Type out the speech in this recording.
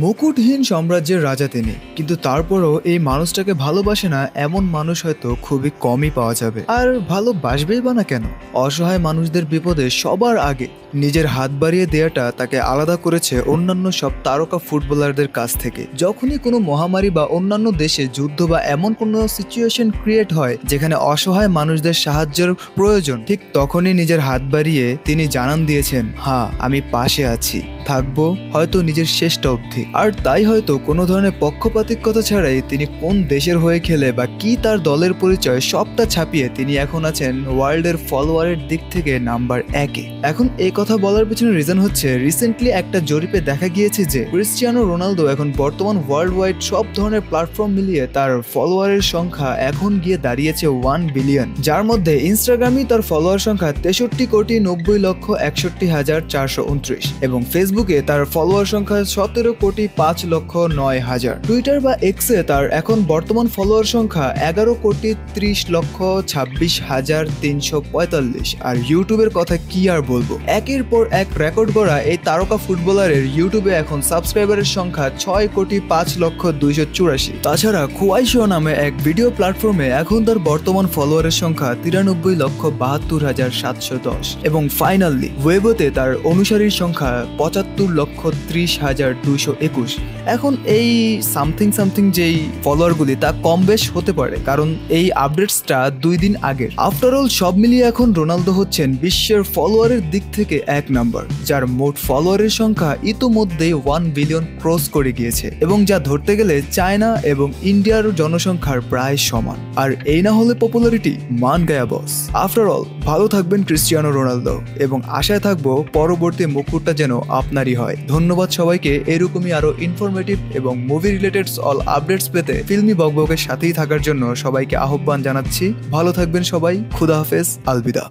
মুকুটহীন সাম্রাজ্যের রাজা তিনি, কিন্তু তারপরও এই মানুষটাকে ভালোবাসে না এমন মানুষ হয়তো খুবই কমই পাওয়া যাবে। আর ভালোবাসবেই বা না কেন? অসহায় মানুষদের বিপদে সবার আগে নিজের হাত বাড়িয়ে দেয়াটা তাকে আলাদা করেছে অন্যান্য সব তারকা ফুটবলারদের কাছ থেকে। যখনই কোনো মহামারী বা অন্যান্য দেশে যুদ্ধ বা এমন কোনো সিচুয়েশন ক্রিয়েট হয় যেখানে অসহায় মানুষদের সাহায্যের প্রয়োজন, ঠিক তখনই নিজের হাত বাড়িয়ে তিনি জানান দিয়েছেন, হ্যাঁ আমি পাশে আছি, থাকবো হয়তো নিজের শেষটা অবধি। আর তাই হয়তো কোনো ধরনের পক্ষপাতিকতা ছাড়াই তিনি কোন দেশের হয়ে খেলে বা কি তার দলের পরিচয় সবটা ছাপিয়ে তিনি এখন আছেন ওয়ার্ল্ডের ফলোয়ারের দিক থেকে নাম্বার 1-এ। এখন এই কথা বলার পিছনে রিজন হচ্ছে, রিসেন্টলি একটা জরিপে দেখা গিয়েছে যে ক্রিস্টিয়ানো রোনালদো এখন বর্তমান ওয়ার্ল্ড ওয়াইড সব ধরনের প্ল্যাটফর্ম মিলিয়ে তার ফলোয়ারের সংখ্যা এখন গিয়ে দাঁড়িয়েছে 1 বিলিয়ন, যার মধ্যে ইনস্টাগ্রামই তার ফলোয়ার সংখ্যা 63,90,61,429 এবং ফেসবুকে তার ফলোয়ার সংখ্যা 17,05,09,000। টুইটার বা এক্সে তার এখন বর্তমান ফলোয়ার সংখ্যা 11,30,26,345। আর ইউটিউবের কথা কি আর বলবো, একের পর এক রেকর্ড গড়া এই তারকা ফুটবলারের ইউটিউবে এখন সাবস্ক্রাইবারের সংখ্যা 6,05,284। তাছাড়া খুয়াইশো নামে এক ভিডিও প্ল্যাটফর্মে এখন তার বর্তমান ফলোয়ারের সংখ্যা 93,72,710 এবং ফাইনালি ওয়েবোতে তার অনুসারীর সংখ্যা 75,30,221। এখন এই সামথিং যেই ফলোয়ারগুলি তা কম বেশ হতে পারে, কারণ এই আপডেটসটা 2 দিন আগের। আফটারঅল সব মিলিয়ে এখন রোনালদো হচ্ছেন বিশ্বের ফলোয়ারের দিক থেকে 1 নাম্বার, যার মোট ফলোয়ারের সংখ্যা ইতোমধ্যেই 1 বিলিয়ন ক্রস করে গিয়েছে এবং যা ধরতে গেলে চায়না এবং ইন্ডিয়ার জনসংখ্যার প্রায় সমান। আর এই না হলে পপুলারিটি মান গায়া বস। আফটারঅল ভালো থাকবেন ক্রিস্টিয়ানো রোনালদো এবং আশায় থাকবো পরবর্তী মুকুটটা যেন আপনারই হয়। ধন্যবাদ সবাইকে এরকমই আরো ইনফরমেটিভ এবং মুভি রিলেটেড অল আপডেটস পেতে ফিল্মি বকবকের সাথেই থাকার জন্য সবাইকে আহ্বান জানাচ্ছি। ভালো থাকবেন সবাই, খুদা হাফেজ, আলবিদা।